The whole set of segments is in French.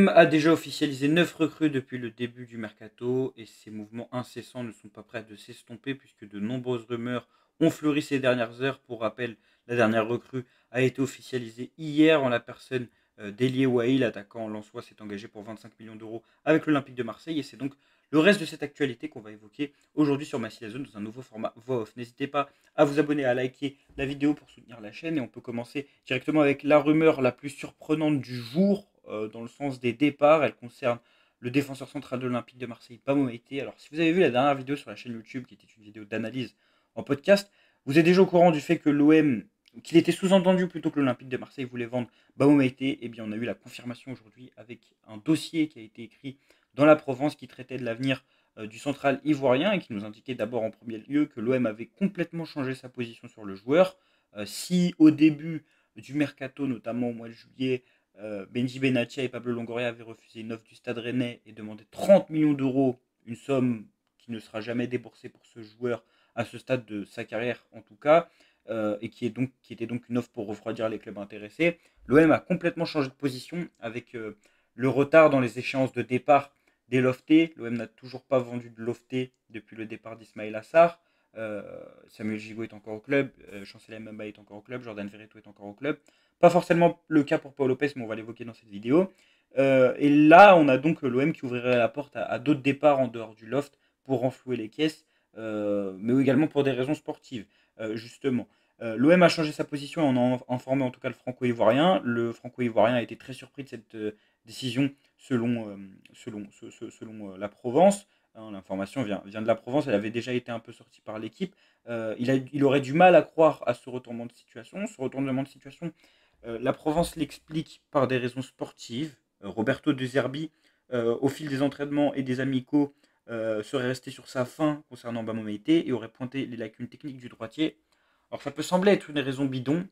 L'OM a déjà officialisé 9 recrues depuis le début du mercato et ces mouvements incessants ne sont pas prêts de s'estomper puisque de nombreuses rumeurs ont fleuri ces dernières heures. Pour rappel, la dernière recrue a été officialisée hier en la personne d'Elie Wahi. L'attaquant lensois s'est engagé pour 25 millions d'euros avec l'Olympique de Marseille et c'est donc le reste de cette actualité qu'on va évoquer aujourd'hui sur Massy Zone dans un nouveau format voix off. N'hésitez pas à vous abonner, à liker la vidéo pour soutenir la chaîne et on peut commencer directement avec la rumeur la plus surprenante du jour dans le sens des départs. Elle concerne le défenseur central de l'Olympique de Marseille, Bamo Meïté. Alors si vous avez vu la dernière vidéo sur la chaîne YouTube qui était une vidéo d'analyse en podcast, vous êtes déjà au courant du fait que l'OM, qu'il était sous-entendu plutôt que l'Olympique de Marseille voulait vendre Bamo Meïté. Eh bien on a eu la confirmation aujourd'hui avec un dossier qui a été écrit dans la Provence qui traitait de l'avenir du central ivoirien et qui nous indiquait d'abord en premier lieu que l'OM avait complètement changé sa position sur le joueur. Si au début du mercato, notamment au mois de juillet, Benji Benatia et Pablo Longoria avaient refusé une offre du Stade Rennais et demandé 30 millions d'euros, une somme qui ne sera jamais déboursée pour ce joueur à ce stade de sa carrière en tout cas, et qui était donc une offre pour refroidir les clubs intéressés. L'OM a complètement changé de position avec le retard dans les échéances de départ des Lofté. L'OM n'a toujours pas vendu de Lofté depuis le départ d'Ismaël Assar. Samuel Gigot est encore au club, Chancel Mbemba est encore au club, Jordan Verretou est encore au club. Pas forcément le cas pour Paul Lopez, mais on va l'évoquer dans cette vidéo. Et là, on a donc l'OM qui ouvrirait la porte à d'autres départs en dehors du loft pour renflouer les caisses, mais également pour des raisons sportives, justement. L'OM a changé sa position en informé en tout cas le franco-ivoirien. Le franco-ivoirien a été très surpris de cette décision selon la Provence. Hein, l'information vient de la Provence, elle avait déjà été un peu sortie par l'équipe. Il aurait du mal à croire à ce retournement de situation. Ce retournement de situation, la Provence l'explique par des raisons sportives. Roberto De Zerbi, au fil des entraînements et des amicaux, serait resté sur sa faim concernant Bamo Meïté et aurait pointé les lacunes techniques du droitier. Alors ça peut sembler être une raison bidon,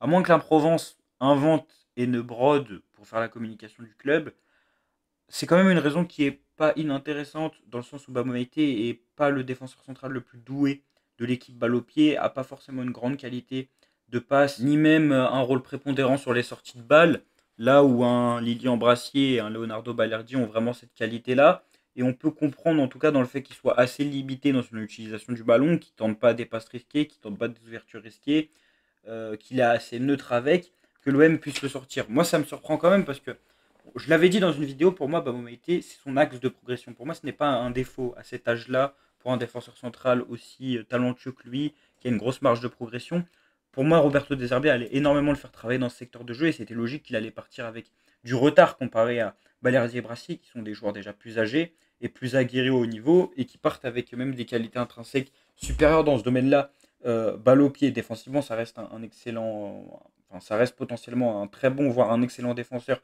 à moins que la Provence invente et ne brode pour faire la communication du club. C'est quand même une raison qui est pas inintéressante dans le sens où Bamo Meïté est pas le défenseur central le plus doué de l'équipe balle au pied, a pas forcément une grande qualité de passe, ni même un rôle prépondérant sur les sorties de balles, là où un Lilian Brassier et un Leonardo Balerdi ont vraiment cette qualité-là. Et on peut comprendre, en tout cas, dans le fait qu'il soit assez limité dans son utilisation du ballon, qu'il ne tente pas des passes risquées, qu'il ne tente pas des ouvertures risquées, qu'il est assez neutre avec, que l'OM puisse le sortir. Moi, ça me surprend quand même parce que je l'avais dit dans une vidéo, pour moi, Bamo Meïté, c'est son axe de progression. Pour moi, ce n'est pas un défaut à cet âge-là, pour un défenseur central aussi talentueux que lui, qui a une grosse marge de progression. Pour moi, Roberto De Zerbi allait énormément le faire travailler dans ce secteur de jeu et c'était logique qu'il allait partir avec du retard comparé à Balerdi et Brassier, qui sont des joueurs déjà plus âgés et plus aguerris au haut niveau et qui partent avec même des qualités intrinsèques supérieures dans ce domaine-là. Balle au pied, défensivement, ça reste un excellent, enfin, ça reste potentiellement un très bon, voire un excellent défenseur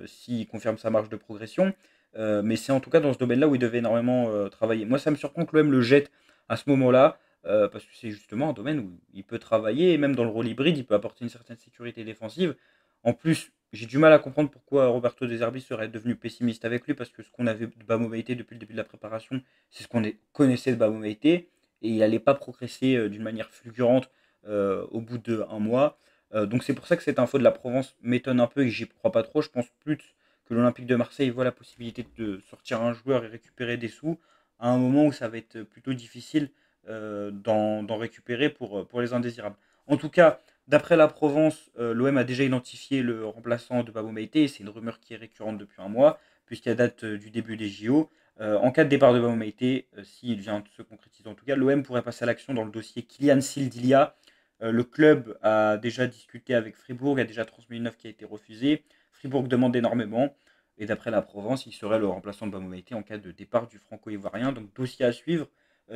s'il confirme sa marge de progression. Mais c'est en tout cas dans ce domaine-là où il devait énormément travailler. Moi, ça me surprend que l'OM le jette à ce moment-là, parce que c'est justement un domaine où il peut travailler, et même dans le rôle hybride, il peut apporter une certaine sécurité défensive. En plus, j'ai du mal à comprendre pourquoi Roberto De Zerbi serait devenu pessimiste avec lui, parce que ce qu'on avait de Bamo Meïté depuis le début de la préparation, c'est ce qu'on connaissait de Bamo Meïté, et il n'allait pas progresser d'une manière fulgurante au bout d'un mois. Donc c'est pour ça que cette info de la Provence m'étonne un peu et que j'y crois pas trop. Je pense plus que l'Olympique de Marseille voit la possibilité de sortir un joueur et récupérer des sous à un moment où ça va être plutôt difficile d'en récupérer pour les indésirables. En tout cas, d'après la Provence, l'OM a déjà identifié le remplaçant de Babo Meïté et c'est une rumeur qui est récurrente depuis un mois puisqu'elle date du début des JO. En cas de départ de Babo Meïté, s'il vient de se concrétiser en tout cas, l'OM pourrait passer à l'action dans le dossier Kylian Sildilia. Le club a déjà discuté avec Fribourg, il a déjà transmis une offre qui a été refusée. Fribourg demande énormément. Et d'après la Provence, il serait le remplaçant de Bamo Meïté en cas de départ du franco-ivoirien. Donc dossier à suivre.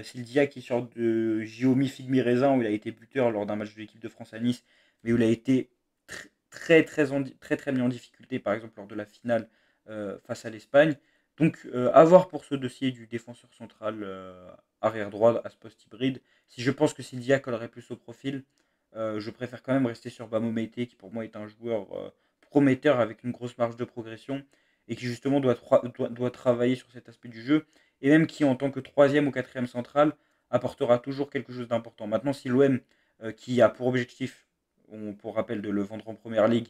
Sildia qui sort de JO mi-figue raisin où il a été buteur lors d'un match de l'équipe de France à Nice, mais où il a été très mis en difficulté, par exemple lors de la finale face à l'Espagne. Donc à voir pour ce dossier du défenseur central arrière droit à ce poste hybride. Si je pense que Sildia collerait plus au profil, je préfère quand même rester sur Bamo Meïté, qui pour moi est un joueur prometteur avec une grosse marge de progression et qui justement doit travailler sur cet aspect du jeu et même qui en tant que troisième ou quatrième central apportera toujours quelque chose d'important. Maintenant, si l'OM qui a pour objectif, pour rappel, de le vendre en première ligue,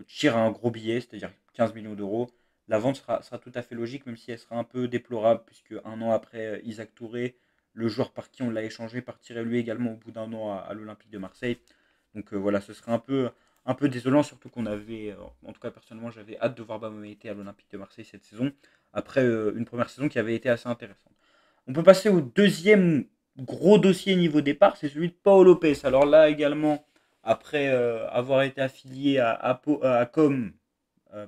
tire un gros billet, c'est-à-dire 15 millions d'euros. La vente sera tout à fait logique, même si elle sera un peu déplorable, puisque un an après Isaac Touré, le joueur par qui on l'a échangé, partirait lui également au bout d'un an à l'Olympique de Marseille. Donc voilà, ce serait un peu désolant, surtout qu'on avait, en tout cas personnellement, j'avais hâte de voir Bamamete à l'Olympique de Marseille cette saison, après une première saison qui avait été assez intéressante. On peut passer au deuxième gros dossier niveau départ, c'est celui de Paul Lopez. Alors là également, après avoir été affilié à Com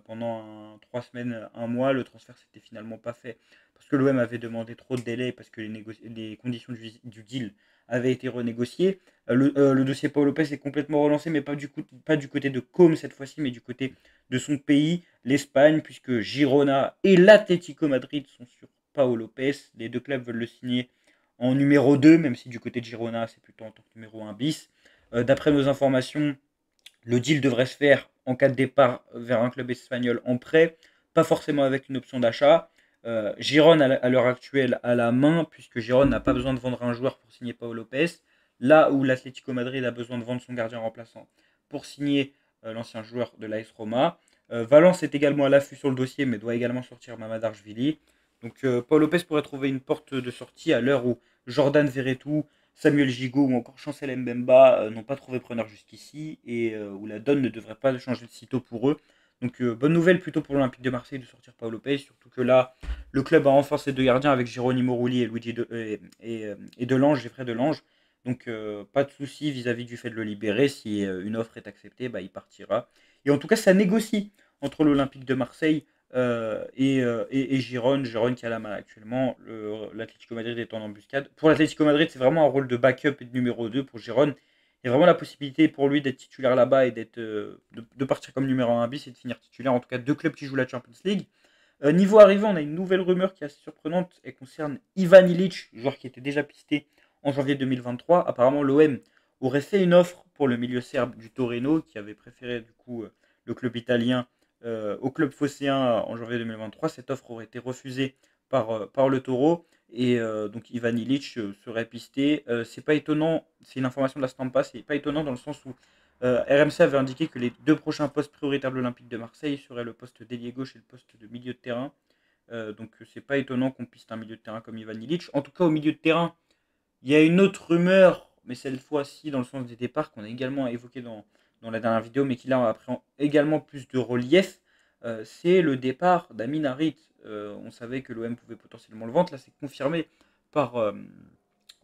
pendant 3 semaines, un mois, le transfert s'était finalement pas fait parce que l'OM avait demandé trop de délai, parce que les conditions du deal avaient été renégociées. Le dossier Paul Lopez est complètement relancé, mais pas du côté de Com cette fois-ci, mais du côté de son pays, l'Espagne, puisque Girona et l'Atlético Madrid sont sur Paul Lopez. Les deux clubs veulent le signer en numéro 2, même si du côté de Girona, c'est plutôt en tant que numéro 1 bis. D'après nos informations, le deal devrait se faire en cas de départ vers un club espagnol en prêt, pas forcément avec une option d'achat. Giron, à l'heure actuelle, a la main, puisque Giron n'a pas besoin de vendre un joueur pour signer Paul Lopez, là où l'Atlético Madrid a besoin de vendre son gardien remplaçant pour signer l'ancien joueur de l'AS Roma. Valence est également à l'affût sur le dossier, mais doit également sortir Mamadashvili. Donc Paul Lopez pourrait trouver une porte de sortie à l'heure où Jordan Verretou, Samuel Gigot ou encore Chancel Mbemba n'ont pas trouvé preneur jusqu'ici et où la donne ne devrait pas changer de sitôt pour eux. Donc bonne nouvelle plutôt pour l'Olympique de Marseille de sortir Paolo Lopez, surtout que là, le club a renforcé deux gardiens avec Geronimo Rulli et Luigi et Delange, Geoffrey Delange. Donc pas de souci vis-à-vis du fait de le libérer. Si une offre est acceptée, bah, il partira. Et en tout cas, ça négocie entre l'Olympique de Marseille et Giron. Giron qui a la main actuellement. L'Atlético Madrid est en embuscade. Pour l'Atlético Madrid, c'est vraiment un rôle de backup et de numéro 2 pour Giron. Il y a vraiment la possibilité pour lui d'être titulaire là-bas et de partir comme numéro 1 bis et de finir titulaire. En tout cas, deux clubs qui jouent la Champions League. Niveau arrivant, on a une nouvelle rumeur qui est assez surprenante. Elle concerne Ivan Illich, joueur qui était déjà pisté en janvier 2023. Apparemment, l'OM aurait fait une offre pour le milieu serbe du Torino, qui avait préféré du coup le club italien au club phocéen en janvier 2023. Cette offre aurait été refusée par le Taureau. Et donc Ivan Illich serait pisté. C'est pas étonnant, c'est une information de la Stampa, c'est pas étonnant dans le sens où RMC avait indiqué que les deux prochains postes prioritaires de l'Olympique de Marseille seraient le poste d'ailier gauche et le poste de milieu de terrain. Donc c'est pas étonnant qu'on piste un milieu de terrain comme Ivan Illich. En tout cas, au milieu de terrain, il y a une autre rumeur, mais cette fois-ci dans le sens des départs, qu'on a également évoqué dans la dernière vidéo, mais qui là a également plus de relief. C'est le départ d'Amin Harit. On savait que l'OM pouvait potentiellement le vendre. Là, c'est confirmé par, euh,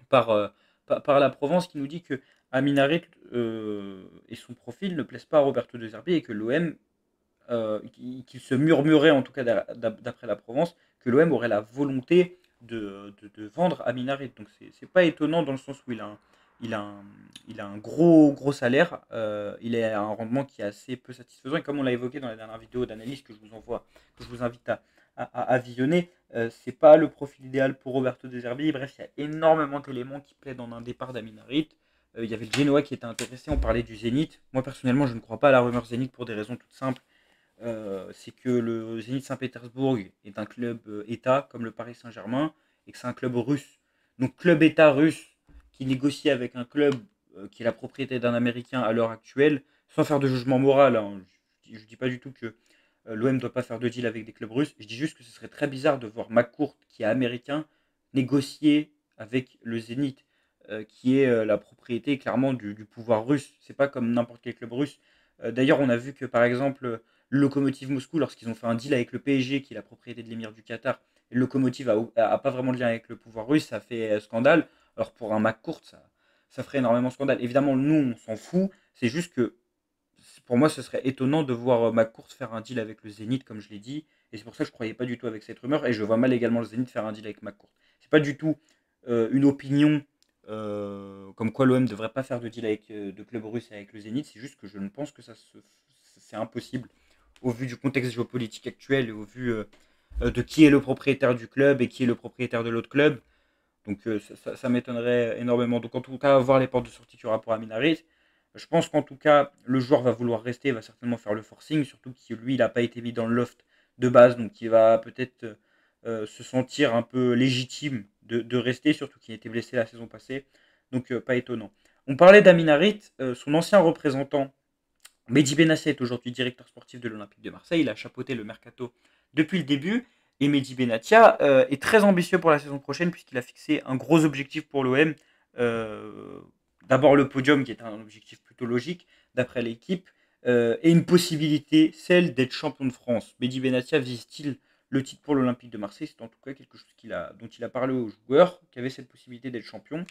par, euh, par la Provence qui nous dit que Amin Harit et son profil ne plaisent pas à Roberto De Zerbi et que l'OM, qu'il se murmurait en tout cas d'après la Provence, que l'OM aurait la volonté de vendre Amin Harit. Donc c'est pas étonnant dans le sens où il a un, il a un gros salaire, il a un rendement qui est assez peu satisfaisant et comme on l'a évoqué dans la dernière vidéo d'analyse que je vous invite à visionner, c'est pas le profil idéal pour Roberto De Zerbi. Bref, il y a énormément d'éléments qui plaident dans un départ d'Amin Harit. Il y avait le Genoa qui était intéressé, on parlait du Zénith. Moi personnellement, je ne crois pas à la rumeur Zénith pour des raisons toutes simples. C'est que le Zénith Saint-Pétersbourg est un club État comme le Paris Saint-Germain et que c'est un club russe. Donc club État russe qui négocie avec un club qui est la propriété d'un Américain à l'heure actuelle, sans faire de jugement moral, hein. Je ne dis pas du tout que l'OM ne doit pas faire de deal avec des clubs russes. Je dis juste que ce serait très bizarre de voir McCourt, qui est américain, négocier avec le Zénith, qui est la propriété clairement du pouvoir russe. C'est pas comme n'importe quel club russe. D'ailleurs, on a vu que par exemple le Lokomotiv Moscou, lorsqu'ils ont fait un deal avec le PSG, qui est la propriété de l'émir du Qatar, et le Lokomotiv a pas vraiment de lien avec le pouvoir russe, ça fait scandale. Alors pour un McCourt, ça ferait énormément scandale. Évidemment, nous, on s'en fout. C'est juste que pour moi, ce serait étonnant de voir McCourt faire un deal avec le Zénith, comme je l'ai dit. Et c'est pour ça que je ne croyais pas du tout avec cette rumeur. Et je vois mal également le Zénith faire un deal avec McCourt. C'est pas du tout une opinion comme quoi l'OM ne devrait pas faire de deal avec de club russe avec le Zénith. C'est juste que je ne pense que c'est impossible au vu du contexte géopolitique actuel et au vu de qui est le propriétaire du club et qui est le propriétaire de l'autre club. Donc ça m'étonnerait énormément. Donc en tout cas, voir les portes de sortie qu'il y aura pour Amin Harit. Je pense qu'en tout cas, le joueur va vouloir rester, va certainement faire le forcing, surtout que lui, il n'a pas été mis dans le loft de base, donc il va peut-être se sentir un peu légitime de rester, surtout qu'il était blessé la saison passée. Donc pas étonnant. On parlait d'Amin Harit, son ancien représentant Mehdi Benassia est aujourd'hui directeur sportif de l'Olympique de Marseille. Il a chapeauté le mercato depuis le début. Et Mehdi Benassia est très ambitieux pour la saison prochaine puisqu'il a fixé un gros objectif pour l'OM. Euh, D'abord le podium qui est un objectif plutôt logique d'après l'équipe. Et une possibilité, celle d'être champion de France. Mehdi Benassia vise-t-il le titre pour l'Olympique de Marseille? C'est en tout cas quelque chose dont il a parlé aux joueurs, qui avait cette possibilité d'être champion.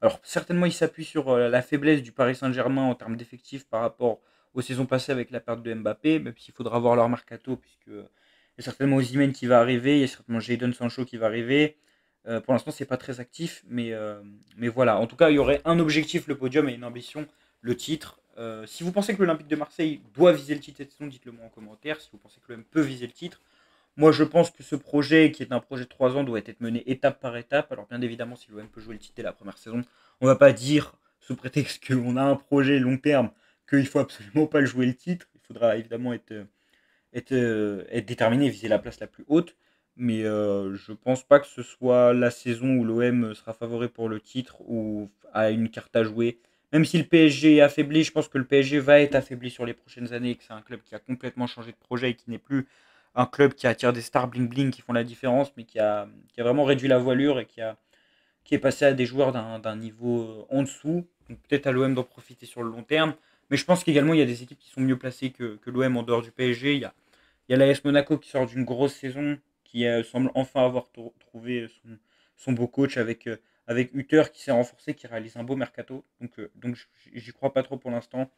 Alors certainement il s'appuie sur la faiblesse du Paris Saint-Germain en termes d'effectifs par rapport aux saisons passées avec la perte de Mbappé, même s'il faudra voir leur mercato, puisque il y a certainement Osimhen qui va arriver, il y a certainement Jadon Sancho qui va arriver. Pour l'instant, c'est pas très actif, mais voilà. En tout cas, il y aurait un objectif, le podium, et une ambition, le titre. Si vous pensez que l'Olympique de Marseille doit viser le titre cette saison, dites-le moi en commentaire. Si vous pensez que l'OM peut viser le titre, moi je pense que ce projet, qui est un projet de 3 ans, doit être mené étape par étape. Alors bien évidemment, si l'OM peut jouer le titre dès la première saison, on ne va pas dire, sous prétexte qu'on a un projet long terme, qu'il faut absolument pas le jouer le titre. Il faudra évidemment être déterminé et viser la place la plus haute. Mais je pense pas que ce soit la saison où l'OM sera favori pour le titre ou a une carte à jouer. Même si le PSG est affaibli, je pense que le PSG va être affaibli sur les prochaines années et que c'est un club qui a complètement changé de projet et qui n'est plus un club qui attire des stars bling bling qui font la différence, mais qui a vraiment réduit la voilure et qui est passé à des joueurs d'un niveau en dessous. Donc peut-être à l'OM d'en profiter sur le long terme. Mais je pense qu'également, il y a des équipes qui sont mieux placées que l'OM en dehors du PSG. Il y a l'AS Monaco qui sort d'une grosse saison, qui semble enfin avoir trouvé son beau coach avec Hutter qui s'est renforcé, qui réalise un beau mercato. Donc j'y crois pas trop pour l'instant.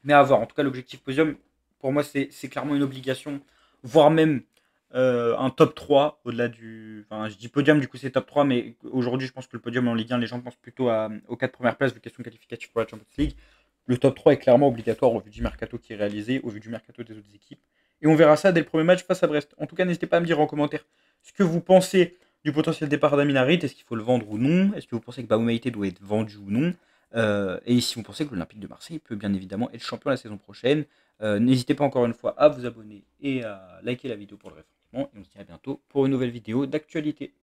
Mais à voir. En tout cas, l'objectif podium, pour moi, c'est clairement une obligation, voire même un top 3 au-delà du. Enfin, je dis podium, du coup, c'est top 3, mais aujourd'hui, je pense que le podium en Ligue 1, les gens pensent plutôt aux 4 premières places, vu question qualificative pour la Champions League. Le top 3 est clairement obligatoire au vu du mercato qui est réalisé, au vu du mercato des autres équipes. Et on verra ça dès le premier match face à Brest. En tout cas, n'hésitez pas à me dire en commentaire ce que vous pensez du potentiel départ d'Amin Harit. Est-ce qu'il faut le vendre ou non? Est-ce que vous pensez que Baoumaïté doit être vendu ou non? Et si vous pensez que l'Olympique de Marseille peut bien évidemment être champion la saison prochaine, n'hésitez pas encore une fois à vous abonner et à liker la vidéo pour le référencement. Et on se dit à bientôt pour une nouvelle vidéo d'actualité.